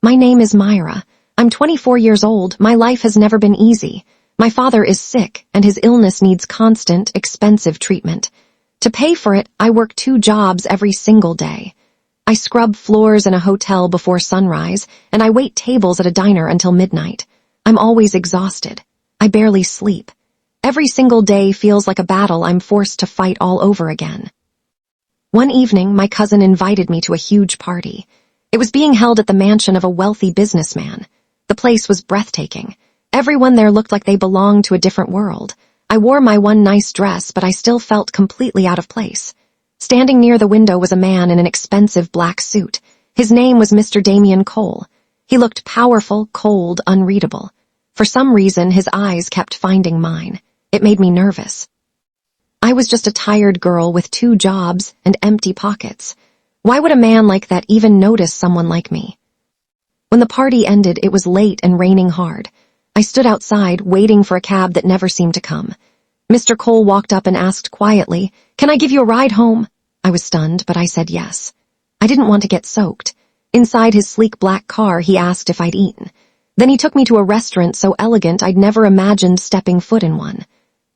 My name is Myra. I'm 24 years old. My life has never been easy. My father is sick, and his illness needs constant, expensive treatment. To pay for it, I work 2 jobs every single day. I scrub floors in a hotel before sunrise, and I wait tables at a diner until midnight. I'm always exhausted. I barely sleep. Every single day feels like a battle I'm forced to fight all over again. One evening, my cousin invited me to a huge party. It was being held at the mansion of a wealthy businessman. The place was breathtaking. Everyone there looked like they belonged to a different world. I wore my one nice dress, but I still felt completely out of place. Standing near the window was a man in an expensive black suit. His name was Mr. Damien Cole. He looked powerful, cold, unreadable. For some reason, his eyes kept finding mine. It made me nervous. I was just a tired girl with 2 jobs and empty pockets. Why would a man like that even notice someone like me? When the party ended, it was late and raining hard. I stood outside, waiting for a cab that never seemed to come. Mr. Cole walked up and asked quietly, "Can I give you a ride home?" I was stunned, but I said yes. I didn't want to get soaked. Inside his sleek black car, he asked if I'd eaten. Then he took me to a restaurant so elegant I'd never imagined stepping foot in one.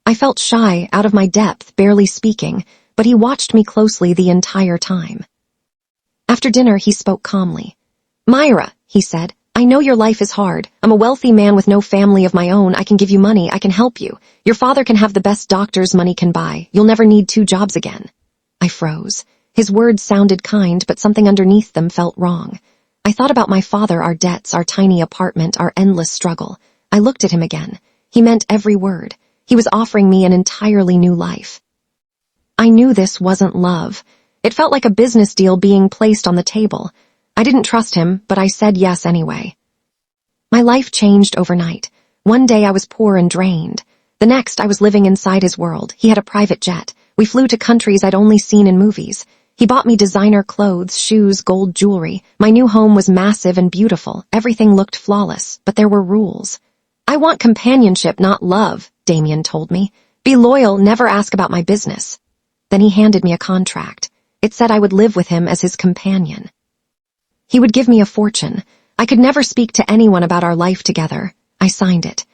I felt shy, out of my depth, barely speaking, but he watched me closely the entire time. After dinner, he spoke calmly. "Myra," he said, "I know your life is hard. I'm a wealthy man with no family of my own. I can give you money. I can help you. Your father can have the best doctors money can buy. You'll never need 2 jobs again." I froze. His words sounded kind, but something underneath them felt wrong. I thought about my father, our debts, our tiny apartment, our endless struggle. I looked at him again. He meant every word. He was offering me an entirely new life. I knew this wasn't love. It felt like a business deal being placed on the table. I didn't trust him, but I said yes anyway. My life changed overnight. One day I was poor and drained. The next I was living inside his world. He had a private jet. We flew to countries I'd only seen in movies. He bought me designer clothes, shoes, gold jewelry. My new home was massive and beautiful. Everything looked flawless, but there were rules. "I want companionship, not love," Damien told me. "Be loyal, never ask about my business." Then he handed me a contract. It said I would live with him as his companion. He would give me a fortune. I could never speak to anyone about our life together. I signed it.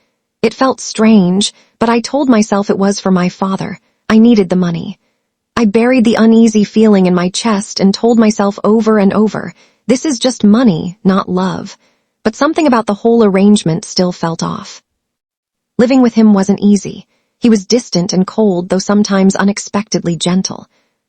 It felt strange, but I told myself it was for my father. I needed the money. I buried the uneasy feeling in my chest and told myself over and over, this is just money, not love. But something about the whole arrangement still felt off. Living with him wasn't easy. He was distant and cold, though sometimes unexpectedly gentle.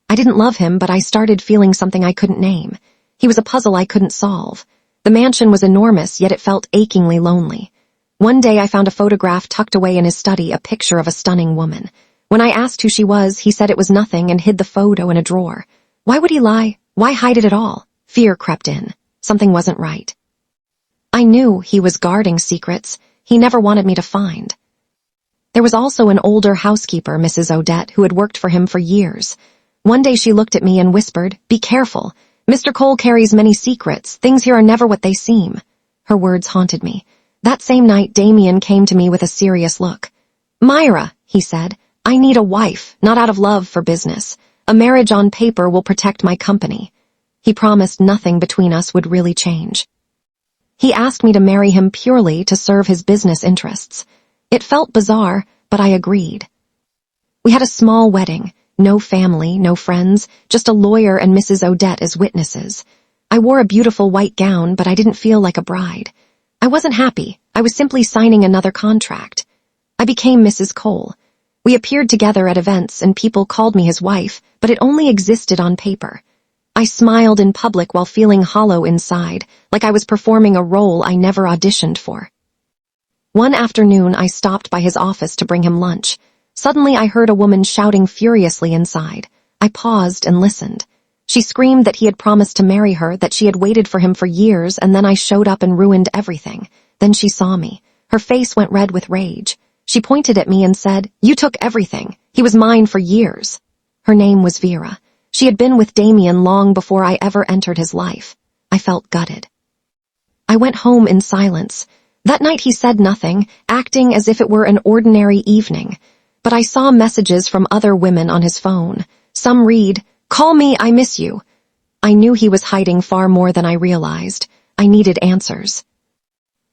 I didn't love him, but I started feeling something I couldn't name. He was a puzzle I couldn't solve. The mansion was enormous, yet it felt achingly lonely. One day I found a photograph tucked away in his study, a picture of a stunning woman. When I asked who she was, he said it was nothing and hid the photo in a drawer. Why would he lie? Why hide it at all? Fear crept in. Something wasn't right. I knew he was guarding secrets he never wanted me to find. There was also an older housekeeper, Mrs. Odette, who had worked for him for years. One day she looked at me and whispered, "Be careful. Mr. Cole carries many secrets. Things here are never what they seem." Her words haunted me. That same night, Damien came to me with a serious look. "Myra," he said, "I need a wife, not out of love for business. A marriage on paper will protect my company." He promised nothing between us would really change. He asked me to marry him purely to serve his business interests. It felt bizarre, but I agreed. We had a small wedding. No family, no friends, just a lawyer and Mrs. Odette as witnesses. I wore a beautiful white gown, but I didn't feel like a bride. I wasn't happy. I was simply signing another contract. I became Mrs. Cole. We appeared together at events and people called me his wife, but it only existed on paper. I smiled in public while feeling hollow inside, like I was performing a role I never auditioned for. One afternoon, I stopped by his office to bring him lunch. Suddenly, I heard a woman shouting furiously inside. I paused and listened. She screamed that he had promised to marry her, that she had waited for him for years, and then I showed up and ruined everything. Then she saw me. Her face went red with rage. She pointed at me and said, "You took everything. He was mine for years." Her name was Vera. She had been with Damien long before I ever entered his life. I felt gutted. I went home in silence. That night he said nothing, acting as if it were an ordinary evening. But I saw messages from other women on his phone. Some read, "Call me, I miss you." I knew he was hiding far more than I realized. I needed answers.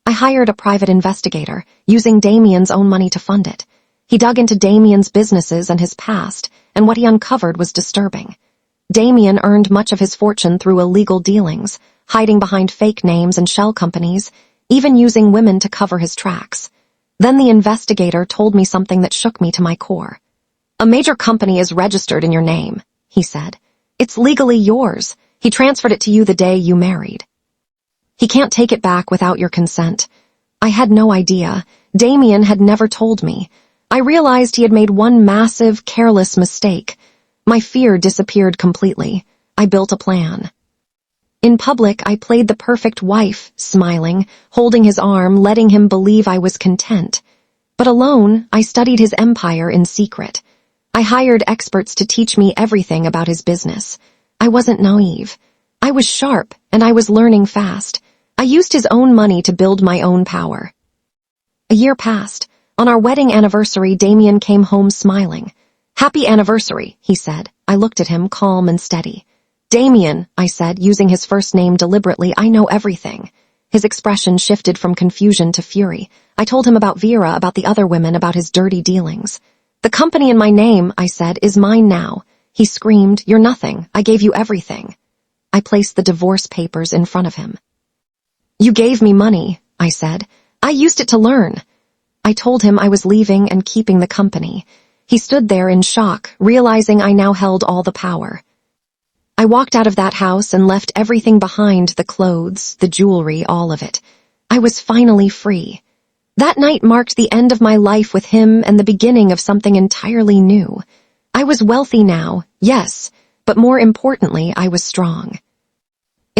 I hired a private investigator, using Damien's own money to fund it. He dug into Damien's businesses and his past, and what he uncovered was disturbing. Damien earned much of his fortune through illegal dealings, hiding behind fake names and shell companies, even using women to cover his tracks. Then the investigator told me something that shook me to my core. "A major company is registered in your name," he said. "It's legally yours. He transferred it to you the day you married. He can't take it back without your consent." I had no idea. Damien had never told me. I realized he had made one massive, careless mistake. My fear disappeared completely. I built a plan. In public, I played the perfect wife, smiling, holding his arm, letting him believe I was content. But alone, I studied his empire in secret. I hired experts to teach me everything about his business. I wasn't naive. I was sharp, and I was learning fast. I used his own money to build my own power. A year passed. On our wedding anniversary, Damien came home smiling. "Happy anniversary," he said. I looked at him, calm and steady. "Damien," I said, using his first name deliberately, "I know everything." His expression shifted from confusion to fury. I told him about Vera, about the other women, about his dirty dealings. "The company in my name," I said, "is mine now." He screamed, "You're nothing. I gave you everything." I placed the divorce papers in front of him. "You gave me money," I said. "I used it to learn." I told him I was leaving and keeping the company. He stood there in shock, realizing I now held all the power. I walked out of that house and left everything behind, the clothes, the jewelry, all of it. I was finally free. That night marked the end of my life with him and the beginning of something entirely new. I was wealthy now, yes, but more importantly, I was strong.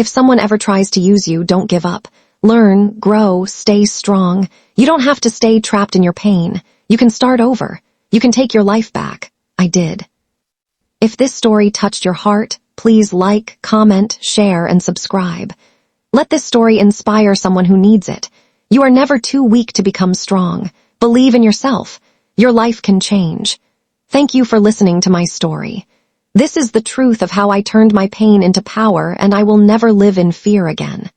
If someone ever tries to use you, don't give up. Learn, grow, stay strong. You don't have to stay trapped in your pain. You can start over. You can take your life back. I did. If this story touched your heart, please like, comment, share, and subscribe. Let this story inspire someone who needs it. You are never too weak to become strong. Believe in yourself. Your life can change. Thank you for listening to my story. This is the truth of how I turned my pain into power, and I will never live in fear again.